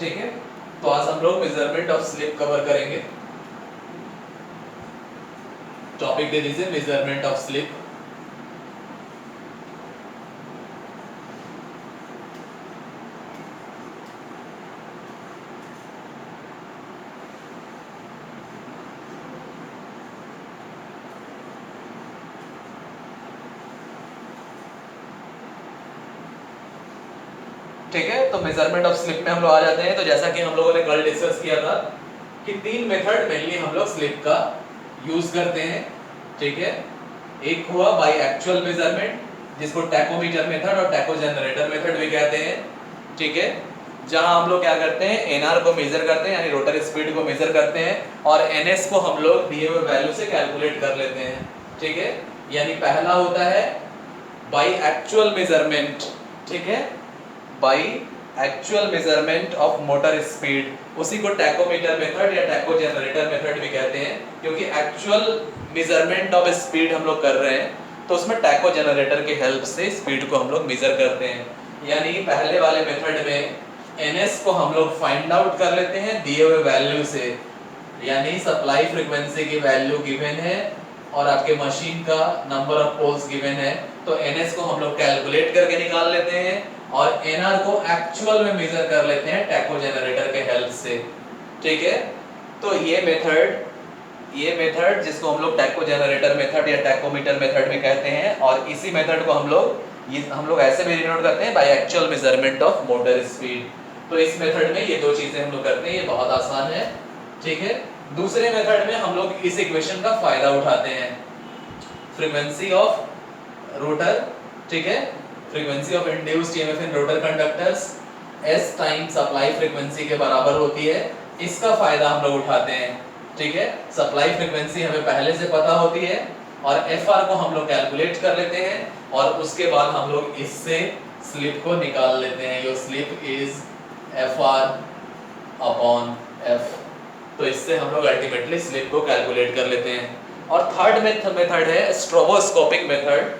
ठीक है, तो आज हम लोग मेजरमेंट ऑफ स्लिप कवर करेंगे। टॉपिक दे दीजिए मेजरमेंट ऑफ स्लिप। ठीक है, तो मेजरमेंट ऑफ स्लिप में हम लोग आ जाते हैं। तो जैसा कि हम लोगों ने कल डिस्कस किया था कि तीन मेथड मेनली हम लोग स्लिप का यूज करते हैं। ठीक है, एक हुआ बाय एक्चुअल मेजरमेंट जिसको टैकोमीटर मेथड और टैको जनरेटर मेथड भी कहते हैं। ठीक है, जहां हम लोग क्या करते हैं, एनआर को मेजर करते हैं यानी रोटर स्पीड को मेजर करते हैं और एनएस को हम लोग दिए हुए वैल्यू से कैलकुलेट कर लेते हैं। ठीक है, यानी पहला होता है बाय एक्चुअल मेजरमेंट। ठीक है, by actual measurement of motor speed, उसी को टैकोमीटर मेथड या टैको जनरेटर मेथड भी कहते हैं, क्योंकि एक्चुअल मेजरमेंट ऑफ स्पीड हम लोग कर रहे हैं तो उसमें टैको जनरेटर की हेल्प से स्पीड को हम लोग मेजर करते हैं। यानी पहले वाले मेथड में एनएस को हम लोग फाइंड आउट कर लेते हैं दिए हुए वैल्यू से, यानी सप्लाई फ्रीक्वेंसी की वैल्यू गिवन है और आपके मशीन का नंबर ऑफ पोल्स गिवन है, तो एनएस को हम लोग कैलकुलेट करके निकाल लेते हैं और एनआर को एक्चुअल में मेजर कर लेते हैं टैको जनरेटर के हेल्प से। ठीक है, तो ये मेथड जिसको हम लोग टैको जनरेटर मेथड या टैकोमीटर मेथड भी कहते हैं, और इसी मेथड को हम लोग ऐसे भी डिनोट करते हैं by actual measurement of motor speed. तो इस मेथड में ये दो चीजें हम लोग करते हैं, ये बहुत आसान है। ठीक है, दूसरे मेथड में हम लोग इस इक्वेशन का फायदा उठाते हैं, फ्रीक्वेंसी ऑफ रोटर, ठीक है, frequency of induced EMF in rotor conductors S time supply frequency के बराबर होती है, इसका फायदा हम लोग उठाते हैं। ठीक है, सप्लाई फ्रीक्वेंसी हमें पहले से पता होती है और FR को हम लोग कैलकुलेट कर लेते हैं और उसके बाद हम लोग इससे स्लिप को निकाल लेते हैं। Your slip is FR upon F, तो इससे हम लोग अल्टीमेटली स्लिप को कैलकुलेट कर लेते हैं। और थर्ड मेथड है स्ट्रोबोस्कोपिक मेथड,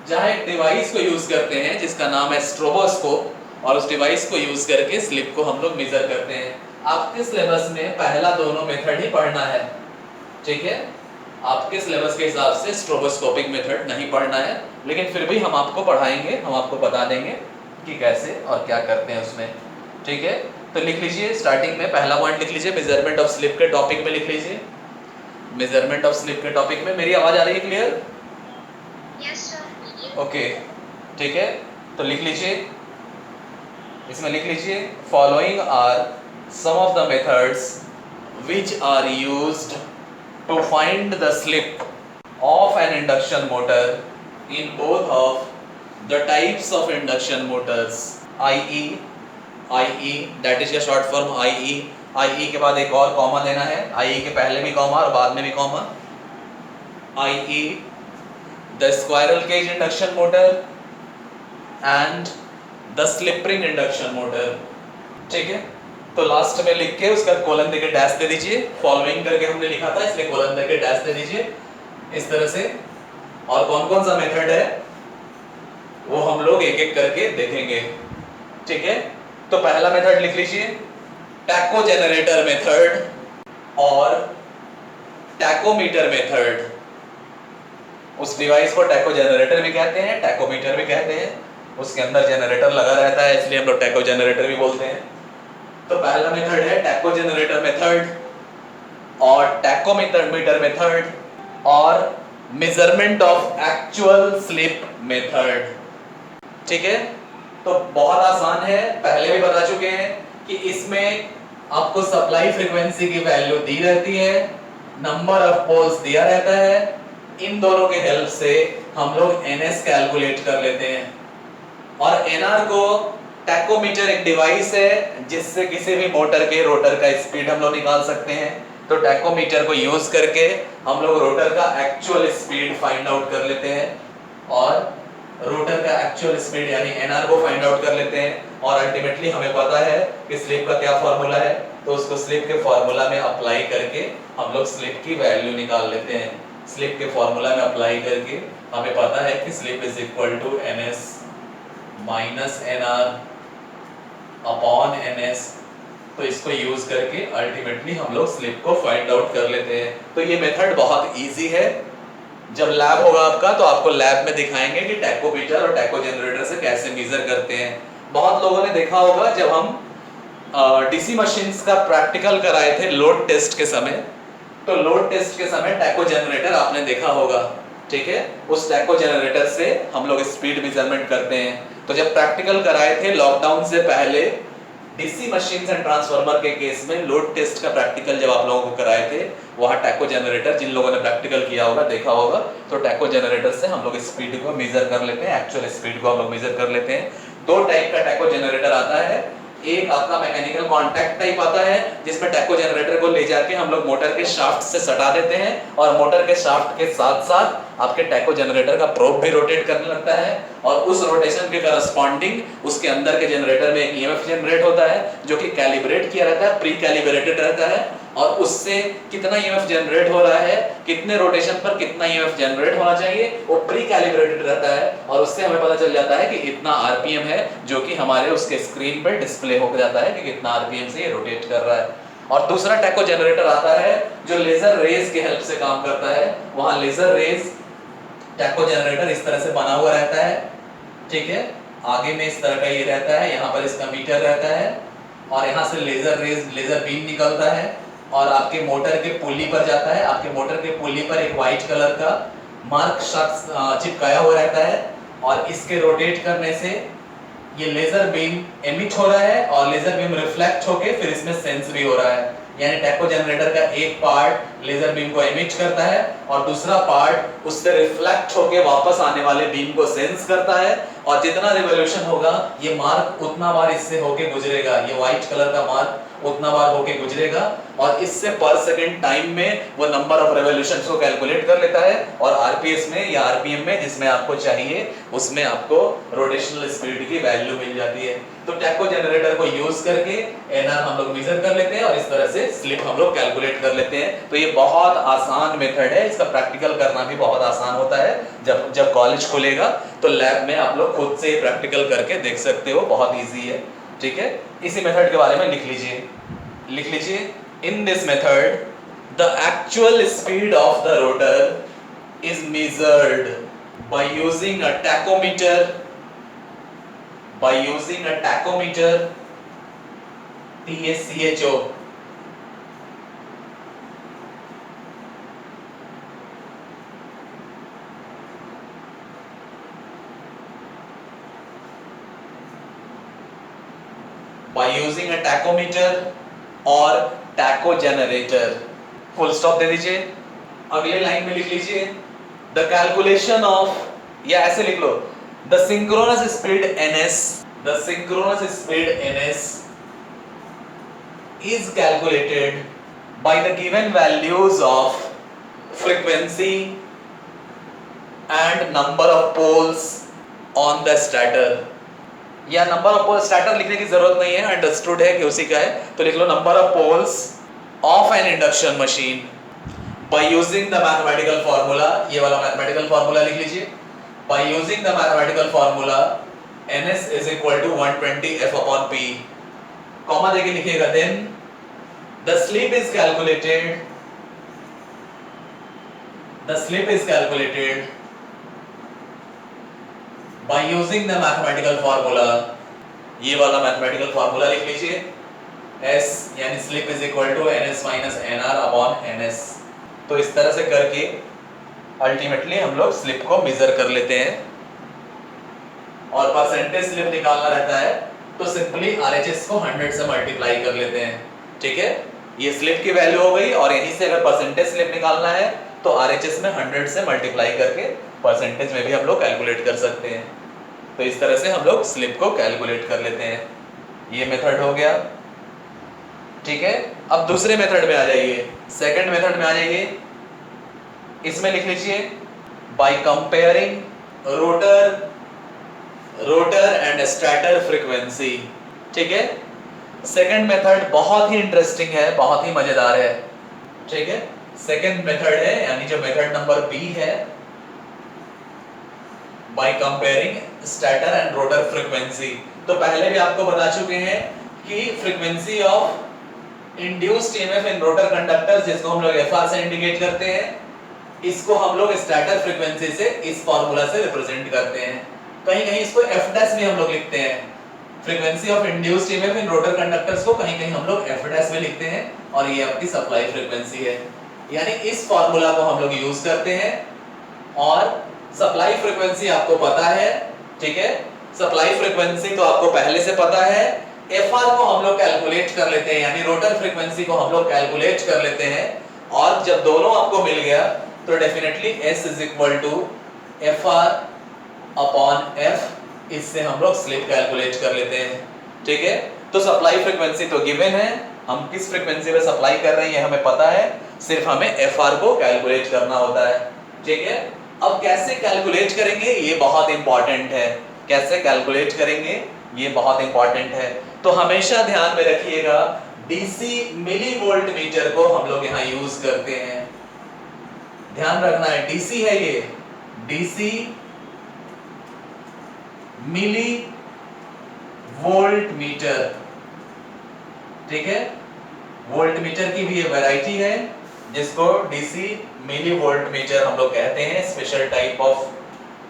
जहां एक डिवाइस को यूज करते हैं जिसका नाम है स्ट्रोबोस्कोप, और उस डिवाइस को यूज करके स्लिप को हम लोग मेजर करते हैं। आपके सिलेबस में पहला दोनों मेथड ही पढ़ना है। ठीक है, आपके सिलेबस के हिसाब से स्ट्रोबोस्कोपिक मेथड नहीं पढ़ना है, लेकिन फिर भी हम आपको पढ़ाएंगे, हम आपको बता देंगे कि कैसे और क्या करते हैं उसमें। ठीक है, तो लिख लीजिए, स्टार्टिंग में पहला पॉइंट लिख लीजिए, मेजरमेंट ऑफ स्लिप के टॉपिक में लिख लीजिए। मेजरमेंट ऑफ स्लिप के टॉपिक में मेरी आवाज आ रही है क्लियर? Yes sir. ओके, ठीक है, तो लिख लीजिए, इसमें लिख लीजिए, following are some of the methods which are used to find the slip of an induction motor in both of the types of induction motors, IE that is a short form IE के बाद एक और comma देना है, IE के पहले भी comma और बाद में भी comma, IE the squirrel cage induction motor and the slip ring induction motor। ठीक है, तो लास्ट में लिख के उसका कोलन देके डैश दे दीजिए, फॉलोइंग करके हमने लिखा था इसलिए कोलन देके डैश दे दीजिए इस तरह से। और कौन कौन सा मेथड है वो हम लोग एक एक करके देखेंगे। ठीक है, तो पहला मेथड लिख लीजिए, टैको जनरेटर मेथड और टैकोमीटर मेथड। उस डिवाइस को टैको जनरेटर भी कहते हैं, टैकोमीटर भी कहते हैं, उसके अंदर जनरेटर लगा रहता है इसलिए हम लोग टैको जनरेटर भी बोलते हैं। तो पहला मेथड है टैको जनरेटर मेथड और टैकोमीटर मेथड और measurement of actual slip method. ठीक है, तो बहुत आसान है, पहले भी बता चुके हैं कि इसमें आपको सप्लाई फ्रीक्वेंसी की वैल्यू दी रहती है, नंबर ऑफ पोल्स दिया रहता है, इन दोनों के हेल्प से हम लोग एनएस कैलकुलेट कर लेते हैं। और एनआर को, टैकोमीटर एक डिवाइस है जिससे किसी भी मोटर के रोटर का स्पीड हम लोग निकाल सकते हैं, तो टैकोमीटर को यूज करके हम लोग रोटर का एक्चुअल स्पीड फाइंड आउट कर लेते हैं और रोटर का एक्चुअल स्पीड यानी एनआर को फाइंड आउट कर लेते हैं। और अल्टीमेटली हमें पता है कि स्लिप का क्या फार्मूला है, तो उसको स्लिप के फार्मूला में अप्लाई करके हम लोग स्लिप की वैल्यू निकाल लेते हैं। स्लिप के फार्मूला में अप्लाई करके हमें पता है कि slip is equal to NS minus NR upon NS। तो इसको यूज करके अल्टीमेटली हम लोग स्लिप को फाइंड आउट कर लेते हैं। तो ये मेथड बहुत इजी है। जब लैब होगा आपका तो आपको लैब में दिखाएंगे कि टैकोमीटर और टैको जनरेटर से कैसे मेजर करते हैं। बहुत लोगों ने देखा होगा जब हम डीसी मशीन्स का प्रैक्टिकल कराए थे लोड टेस्ट के समय, तो लोड टेस्ट के समय टैको जनरेटर आपने देखा होगा, ठीक है। उस टैको जनरेटर से हम लोग स्पीड मेजरमेंट करते हैं। तो जब प्रैक्टिकल कराए थे लॉकडाउन से पहले डीसी मशीन्स एंड ट्रांसफार्मर के केस में लोड टेस्ट का प्रैक्टिकल जब आप लोगों को कराए थे, वहां टैको जनरेटर जिन लोगों ने प्रैक्टिकल किया होगा देखा होगा, तो टैको जनरेटर से हम लोग स्पीड को मेजर कर लेते हैं, एक्चुअल स्पीड को हम लोग मेजर कर लेते हैं। दो टाइप का टैको जनरेटर आता है। एक आपका मैकेनिकल कांटेक्ट टाइप आता है जिसमें टैको जनरेटर को ले जाके हम लोग मोटर के शाफ्ट से सटा देते हैं और मोटर के शाफ्ट के साथ साथ आपके टैको जनरेटर का प्रोब भी रोटेट करने लगता है और उस रोटेशन के करस्पॉन्डिंग उसके अंदर के जनरेटर में एक ईएमएफ जनरेट होता है जो कि कैलिब्रेट किया रहता है, प्री कैलिब्रेटेड रहता है और उससे कितना ईएमएफ जनरेट हो रहा है, कितने रोटेशन पर कितना ईएमएफ जनरेट होना चाहिए, वो प्री कैलिब्रेटेड रहता है और उससे हमें पता चल जाता है कि इतना आरपीएम है जो कि हमारे उसके स्क्रीन पे डिस्प्ले हो जाता है कि कितना आरपीएम से ये रोटेट कर रहा है। और दूसरा टैको जनरेटर आता है जो लेजर रेज की हेल्प से काम करता है। वहां लेजर रेज टैको जनरेटर इस तरह से बना हुआ रहता है, ठीक है। आगे में इस तरह का ये रहता है, यहाँ पर इसका मीटर रहता है और यहाँ से लेजर बीम निकलता है और आपके मोटर के पुली पर जाता है। आपके मोटर के पुली पर एक व्हाइट कलर का मार्क चिपकाया हुआ रहता है और इसके रोटेट करने से ये लेजर बीम एमिट हो रहा है और लेजर बीम रिफ्लेक्ट होके फिर इसमें सेंस भी हो रहा है। यानी टैको जनरेटर का एक पार्ट लेजर बीम को एमिट करता है और दूसरा पार्ट उससे रिफ्लेक्ट होके वापस आने वाले बीम को सेंस करता है और जितना रिवॉल्यूशन होगा ये मार्क उतना बार इससे होके गुजरेगा, ये व्हाइट कलर का मार्क उतना बार होके गुजरेगा और इससे पर सेकंड टाइम में वो नंबर ऑफ रिवॉल्यूशंस को कैलकुलेट कर लेता है और आरपीएस में या आरपीएम में जिसमें आपको चाहिए उसमें आपको रोटेशनल स्पीड की वैल्यू मिल जाती है। तो टैको जनरेटर को यूज करके एनआर हम लोग मेजर कर लेते हैं और इस तरह से स्लिप हम लोग कैलकुलेट कर लेते हैं। तो ये बहुत आसान मेथड है, इसका प्रैक्टिकल करना भी बहुत आसान होता है। जब कॉलेज खुलेगा तो लैब में आप लोग खुद से प्रैक्टिकल करके देख सकते हो, बहुत ईजी है, ठीक है। इसी मेथड के बारे में लिख लीजिए। In this method the actual speed of the rotor is measured by using a tachometer, TACHO, by using a tachometer और टैको जनरेटर। फुल स्टॉप दे दीजिए। अगले लाइन में लिख लीजिए द कैलकुलेशन ऑफ, या ऐसे लिख लो the synchronous speed ns is calculated by the given values of frequency and number of poles on the stator। या नंबर ऑफ पोल्स, स्टार्टर लिखने की जरूरत नहीं है, अंडरस्टूड है कि उसी का है, तो लिख लो number of poles of an induction machine by using the mathematical formula. ये वाला मैथमेटिकल फार्मूला लिख लीजिए। By using the mathematical formula ns is equal to 120 f upon p, comma देके लिखिएगा। Then the slip is calculated by using the mathematical formula। ये वाला mathematical formula लिख लीजिए। S यानी slip is equal to ns minus nr upon ns। तो इस तरह से करके अल्टीमेटली हम लोग स्लिप को मेजर कर लेते हैं और परसेंटेज स्लिप निकालना रहता है तो सिंपली RHS को 100 से मल्टीप्लाई कर लेते हैं, ठीक है। ये स्लिप की वैल्यू हो गई और यहीं से अगर परसेंटेज स्लिप निकालना है तो RHS में 100 से मल्टीप्लाई करके परसेंटेज में भी हम लोग कैलकुलेट कर सकते हैं। तो इस तरह से हम लोग स्लिप को कैलकुलेट कर लेते हैं। ये मेथड हो गया, ठीक है। अब दूसरे मेथड में आ जाइए, सेकंड मेथड में आ जाइए। इसमें लिख लीजिए by comparing rotor and stator frequency, ठीक है। सेकंड मेथड बहुत ही इंटरेस्टिंग है, बहुत ही मजेदार है, ठीक है। सेकंड मेथड है यानी जो मेथड नंबर बी है, by comparing stator and rotor frequency. तो पहले भी आपको बता चुके हैं कि frequency of induced EMF in rotor conductors, जिसको हम लोग एफआर से इंडिकेट करते हैं, इसको हम लोग स्टैटर फ्रीक्वेंसी से इस फार्मूला से रिप्रेजेंट करते हैं। कहीं कहीं इसको एफ डैश भी हम लोग लिखते हैं, frequency of induced EMF in rotor conductors को कहीं कहीं हम लोग एफ डैश में लिखते हैं, और ये आपकी सप्लाई फ्रीक्वेंसी है। यानी इस फार्मूला को हम लोग यूज करते हैं, और सप्लाई फ्रीक्वेंसी आपको पता है, ठीक है, सप्लाई फ्रीक्वेंसी तो आपको पहले से पता है। एफआर को हम लोग कैलकुलेट कर लेते हैं, यानी रोटर फ्रीक्वेंसी को हम लोग कैलकुलेट कर लेते हैं, और जब दोनों आपको मिल गया तो definitely S is equal to FR upon F, इससे हम लोग स्लिप कैलकुलेट कर लेते हैं, ठीक है। तो सप्लाई फ्रीक्वेंसी तो गिवन है, हम किस फ्रीक्वेंसी पे सप्लाई कर रहे हैं ये हमें पता है, सिर्फ हमें FR को कैलकुलेट करना होता है, ठीक है। अब कैसे कैलकुलेट करेंगे ये बहुत इंपॉर्टेंट है, कैसे कैलकुलेट करेंगे ये बहुत इंपॉर्टेंट है। तो हमेशा ध्यान में रखिएगा, डीसी मिली वोल्ट मीटर को हम लोग यहाँ यूज करते हैं, ध्यान रखना है, डीसी है ये, डीसी मिली वोल्ट मीटर, ठीक है। वोल्ट मीटर की भी ये वैरायटी है, जिसको डीसी मिली वोल्ट मीटर हम लोग कहते हैं, special type of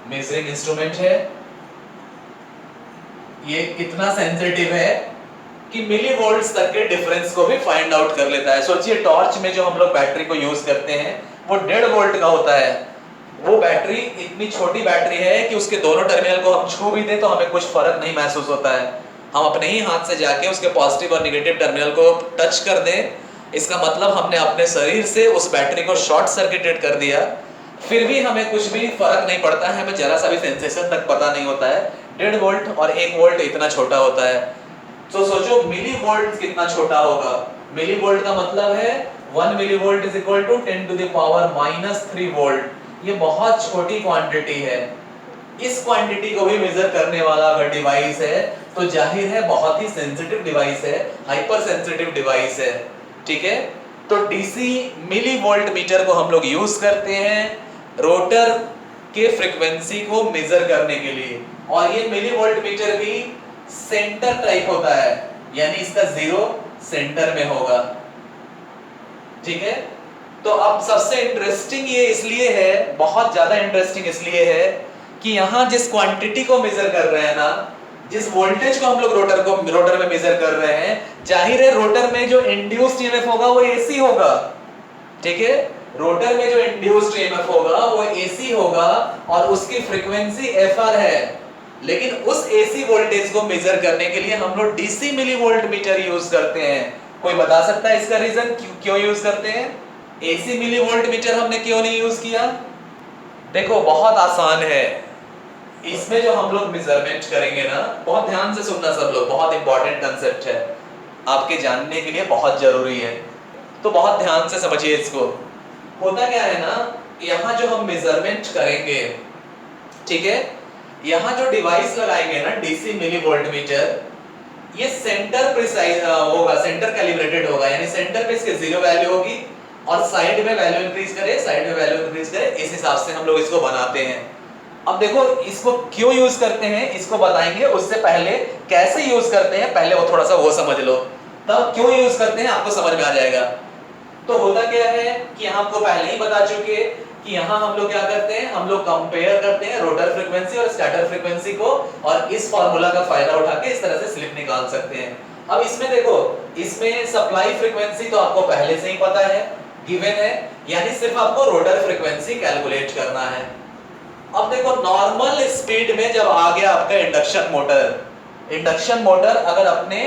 measuring instrument है। ये कितना सेंसिटिव है कि मिली वोल्ट्स तक के डिफरेंस को भी फाइंड आउट कर लेता है। सोचिए टॉर्च में जो हम लोग बैटरी को यूज करते हैं वो 1.5 वोल्ट का होता है, वो बैटरी इतनी छोटी बैटरी है कि उसके दोनों टर्मिनल को हम छू भी दें तो हमें कुछ फर्क नहीं महसूस होता है। हम अपने ही हाथ से जाके उसके पॉजिटिव और नेगेटिव टर्मिनल को टच कर दें, इसका मतलब हमने अपने शरीर से उस बैटरी को शॉर्ट सर्किटेड कर दिया, फिर भी हमें कुछ भी फर्क नहीं पड़ता है, हमें जरा सा भी सेंसेशन तक पता नहीं होता है। 1.5 वोल्ट और 1 वोल्ट इतना छोटा होता है। तो सोचो मिली वोल्ट कितना छोटा होगा। मिली वोल्ट का मतलब है 1 milli volt is equal to 10 to the power -3 volt. ये बहुत छोटी क्वांटिटी है। इस क्वांटिटी को भी मेजर करने वाला अगर डिवाइस है तो जाहिर है बहुत ही सेंसिटिव डिवाइस है, हाइपर सेंसिटिव डिवाइस है, ठीक है। तो डीसी मिली वोल्ट मीटर को हम लोग यूज करते हैं रोटर के फ्रीक्वेंसी को मेजर करने के लिए, और ये मिली वोल्ट मीटर भी सेंटर टाइप होता है, यानी इसका 0 सेंटर में होगा, ठीक है। तो अब सबसे इंटरेस्टिंग ये इसलिए है, बहुत ज्यादा इंटरेस्टिंग इसलिए है कि यहां जिस क्वांटिटी को मेजर कर रहे हैं ना, जिस वोल्टेज को हम लोग रोटर में मेजर कर रहे हैं, जाहिर है रोटर में जो इंड्यूस्ड ईएमएफ होगा वो एसी होगा, ठीक है। रोटर में जो इंड्यूस्ड ईएमएफ होगा वो एसी होगा और उसकी फ्रीक्वेंसी एफआर है, लेकिन उस एसी वोल्टेज को मेजर करने के लिए हम लोग DC milli volt meter use करते हैं। कोई बता सकता है इसका रीजन क्यों यूज करते हैं? एसी मिली वोल्ट मीटर हमने क्यों नहीं यूज किया? देखो बहुत आसान है, इसमें जो हम लोग मेजरमेंट करेंगे ना, बहुत ध्यान से सुनना सब लोग, बहुत इंपॉर्टेंट कंसेप्ट है, आपके जानने के लिए बहुत जरूरी है, तो बहुत ध्यान से समझिए इसको। होता क्या है ना, यहाँ जो हम मेजरमेंट करेंगे, ठीक है, यहाँ जो डिवाइस लगाएंगे ना डीसी मिली वोल्ट मीटर, ये सेंटर प्रिसाइज होगा, सेंटर कैलिब्रेटेड होगा, यानी सेंटर पे इसके 0 वैल्यू होगी और साइड में वैल्यू इंक्रीज करे, साइड में वैल्यू इंक्रीज करे, इस हिसाब से हम लोग इसको बनाते हैं। अब देखो इसको क्यों यूज करते हैं इसको बताएंगे, उससे पहले कैसे यूज करते हैं पहले वो थोड़ा सा वो समझ लो, तब क्यों यूज करते हैं आपको समझ में आ जाएगा। तो होता क्या है कि आपको पहले ही बता चुके कि यहाँ हम लोग क्या करते हैं, हम लोग कंपेयर करते हैं रोटर फ्रीक्वेंसी और स्टैटर फ्रीक्वेंसी को, और इस फार्मूला का फायदा उठा के इस तरह से स्लिप निकाल सकते हैं। अब इसमें देखो, इसमें सप्लाई फ्रीक्वेंसी तो आपको पहले से ही पता है, गिवन है, यानी सिर्फ आपको रोटर फ्रीक्वेंसी कैलकुलेट करना है। अब देखो नॉर्मल स्पीड में जब आ गया आपका इंडक्शन मोटर अगर अपने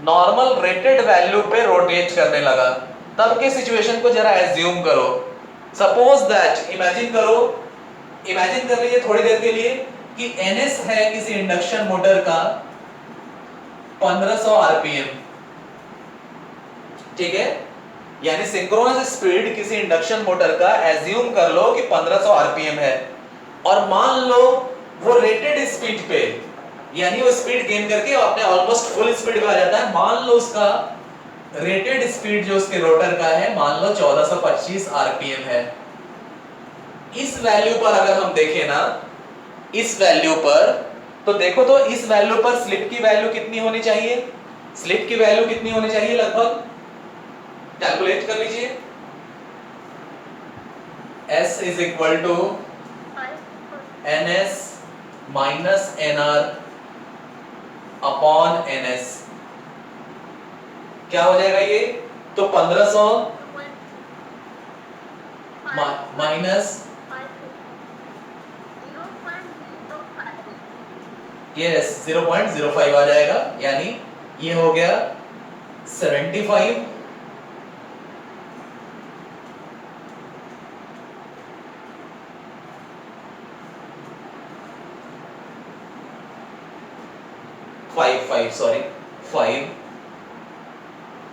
नॉर्मल रेटेड वैल्यू पे रोटेट करने लगा, तब के सिचुएशन को जरा एज्यूम करो। सपोज दैट इमेजिन कर लीजिए थोड़ी देर के लिए कि NS है किसी इंडक्शन मोटर का 1500 आरपीएम, ठीक है, यानी सिंक्रोनस स्पीड किसी इंडक्शन मोटर का एज्यूम कर लो कि 1500 आरपीएम है, और मान लो वो रेटेड स्पीड पे, यानी वो स्पीड गेन करके अपने ऑलमोस्ट फुल स्पीड पे आ जाता है, मान लो उसका रेटेड स्पीड जो उसके रोटर का है मान लो 1425 आरपीएम है। इस वैल्यू पर अगर हम देखें ना, इस वैल्यू पर, तो देखो तो इस वैल्यू पर स्लिप की वैल्यू कितनी होनी चाहिए? स्लिप की वैल्यू कितनी होनी चाहिए? लगभग कैलकुलेट कर लीजिए। S is equal to NS minus NR upon NS। क्या हो जाएगा ये? तो 1500 माइनस यस 0.05 आ जाएगा, यानी ये हो गया 75। फाइव सॉरी 5,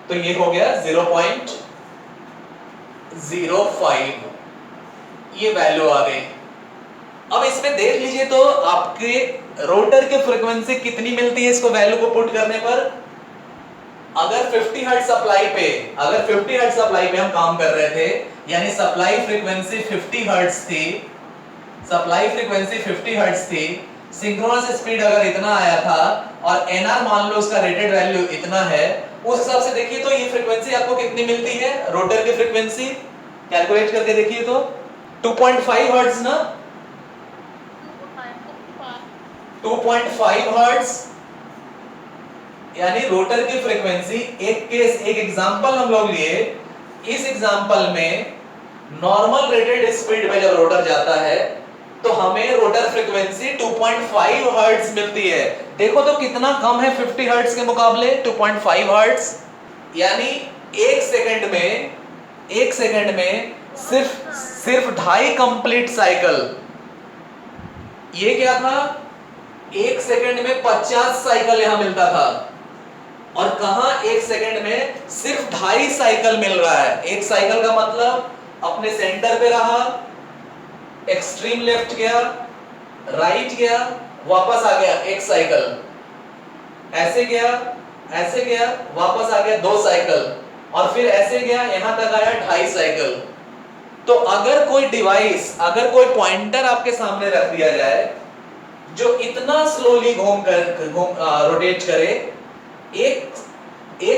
तो ये हो गया 0.05, ये वैल्यू आ गई। अब इसमें देख लीजिए तो आपके रोटर के फ्रीक्वेंसी कितनी मिलती है इसको वैल्यू को पुट करने पर। अगर 50 हर्ट्ज सप्लाई पे हम काम कर रहे थे, यानी सप्लाई फ्रीक्वेंसी 50 हर्ट्ज थी, सिंक्रोनस स्पीड अगर इतना आया था और एनआर मान लो उसका रेटेड वैल्यू इतना है, उस हिसाब से देखिए तो ये फ्रीक्वेंसी आपको कितनी मिलती है रोटर की फ्रीक्वेंसी, कैलकुलेट करके देखिए तो 2.5 हर्ट्ज ना, 2.5 हर्ट्ज, यानी रोटर की फ्रीक्वेंसी। एक एग्जांपल हम लोग लिए, इस एग्जांपल में नॉर्मल रेटेड स्पीड पे जब रोटर जाता है तो हमें रोटर फ्रीक्वेंसी 2.5 हर्ट्ज मिलती है। देखो तो कितना कम है 50 हर्ट्ज के मुकाबले 2.5 हर्ट्ज, यानी एक सेकंड में सिर्फ 2.5 कंप्लीट साइकिल। ये क्या था? एक सेकंड में 50 साइकिल यहां मिलता था, और कहां एक सेकंड में सिर्फ 2.5 साइकिल मिल रहा है। एक साइकिल का मतलब अपने सेंटर पे रहा, एक्सट्रीम लेफ्ट गया, राइट गया, वापस आ गया एक साइकिल, ऐसे गया वापस आ गया 2 साइकिल, और फिर ऐसे गया यहां तक आया 2.5 साइकिल। तो अगर कोई डिवाइस, अगर कोई पॉइंटर आपके सामने रख दिया जाए जो इतना स्लोली रोटेट करे, एक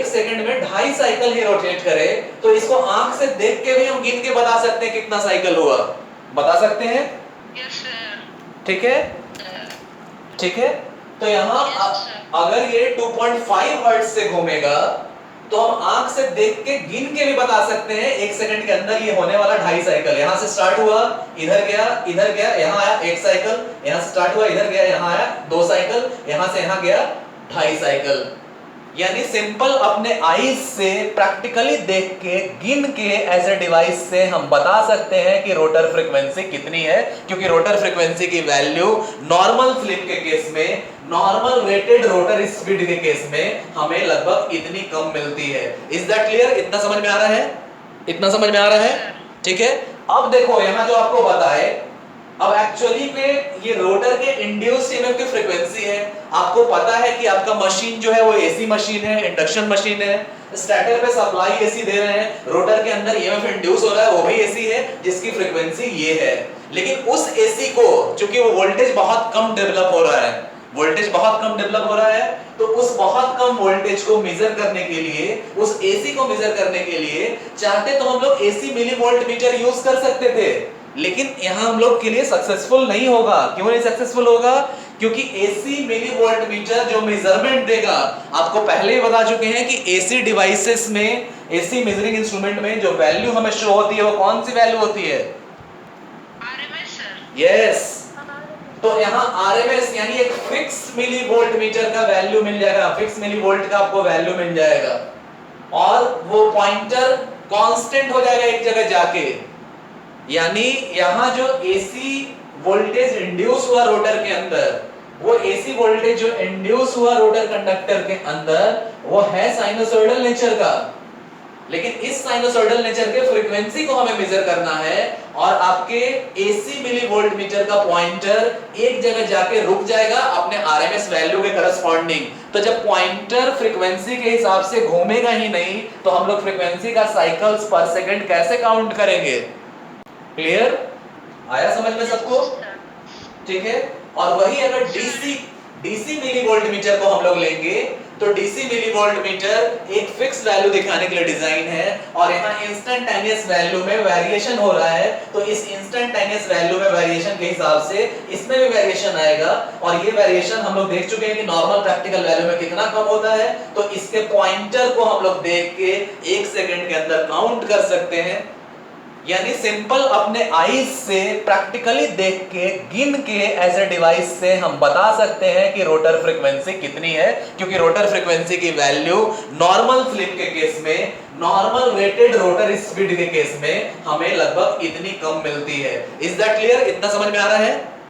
सेकंड में 2.5 साइकिल ही रोटेट करे, तो इसको आंख से देख के भी हम गिन के बता सकते हैं कितना साइकिल हुआ, बता सकते हैं? Yes sir. ठीक है। तो यहां अगर ये 2.5 हर्ट्ज से घूमेगा तो हम आंख से देख के गिन के भी बता सकते हैं एक सेकंड के अंदर ये होने वाला 2.5 साइकिल। यहां से स्टार्ट हुआ, इधर गया, यहां आया 1 साइकिल, यहां से स्टार्ट हुआ, इधर गया, यहां आया 2 साइकिल, यहां से यहां गया 2.5 साइकिल। यानी सिंपल अपने आईज से प्रैक्टिकली देख के गिन के ऐसे डिवाइस से हम बता सकते हैं कि रोटर फ्रीक्वेंसी कितनी है, क्योंकि रोटर फ्रीक्वेंसी की वैल्यू नॉर्मल स्लिप के केस में, नॉर्मल रेटेड रोटर स्पीड के केस में हमें लगभग इतनी कम मिलती है। Is that clear? इतना समझ में आ रहा है? ठीक है। अब देखो यहां जो आपको बताए, अब एक्चुअली पे ये रोटर के इंड्यूस्ड ईएमएफ की फ्रीक्वेंसी है। आपको पता है कि आपका मशीन जो है वो एसी मशीन है, इंडक्शन मशीन है, स्टार्टर पे सप्लाई एसी दे रहे हैं, रोटर के अंदर ईएमएफ इंड्यूस हो रहा है, वो भी एसी है, जिसकी फ्रीक्वेंसी ये है। लेकिन उस एसी को, चूंकि वो वोल्टेज बहुत कम डेवलप हो रहा है, तो उस बहुत कम वोल्टेज को मेजर करने के लिए, उस एसी को मेजर करने के लिए चाहते तो हम लोग एसी मिलीवोल्ट मीटर यूज कर सकते थे, लेकिन यहां हम लोग के लिए सक्सेसफुल नहीं होगा। क्यों नहीं सक्सेसफुल होगा? क्योंकि एसी मिलीवोल्ट मीटर जो मेजरमेंट देगा, आपको पहले ही बता चुके हैं कि एसी डिवाइसेस में, एसी मेजरिंग इंस्ट्रूमेंट में जो वैल्यू हमें शो होती है वो कौन सी वैल्यू होती है? RMS sir. यस। तो यहाँ आरएमएस यानी एक फिक्स मिलीवोल्ट मीटर का वैल्यू मिल जाएगा, फिक्स मिलीवोल्ट का आपको वैल्यू मिल जाएगा, और वो पॉइंटर कांस्टेंट हो जाएगा एक जगह जाके। यानी यहां जो एसी वोल्टेज इंड्यूस हुआ रोटर के अंदर, वो एसी वोल्टेज जो इंड्यूस हुआ रोटर कंडक्टर के अंदर, वो है साइनसोइडल नेचर का। लेकिन इस साइनसोइडल नेचर के फ्रीक्वेंसी को हमें मेजर करना है, और आपके एसी मिलीवोल्ट मीटर का पॉइंटर एक जगह जाके रुक जाएगा अपने आरएमएस वैल्यू के करस्पॉन्डिंग। तो जब पॉइंटर फ्रीक्वेंसी के हिसाब से घूमेगा ही नहीं, तो हम लोग फ्रीक्वेंसी का साइकिल्स पर सेकंड कैसे काउंट करेंगे? क्लियर? आया समझ में सबको? ठीक है। और वही अगर डीसी मिलीवोल्ट मीटर को हम लोग लेंगे तो डीसी मिलीवोल्ट मीटर एक फिक्स वैल्यू दिखाने के लिए डिजाइन है और यहाँ इंस्टेंटेनियस वैल्यू में वेरिएशन हो रहा है, तो इस इंस्टेंटेनियस वैल्यू में वेरिएशन के हिसाब से इसमें भी वेरिएशन आएगा और ये वेरिएशन हम लोग देख चुके हैं कि नॉर्मल प्रैक्टिकल वैल्यू में कितना कम होता है, तो इसके पॉइंटर को हम लोग देख के 1 सेकंड के अंदर काउंट कर सकते हैं। यानी सिंपल अपने आईज से प्रैक्टिकली देख के गिन के ऐसे डिवाइस से हम बता सकते हैं कि रोटर फ्रीक्वेंसी कितनी है, क्योंकि रोटर फ्रीक्वेंसी की वैल्यू नॉर्मल स्लिप के केस में, नॉर्मल रेटेड रोटर स्पीड के केस में हमें लगभग इतनी कम मिलती है। Is that clear? इतना समझ में आ रहा है?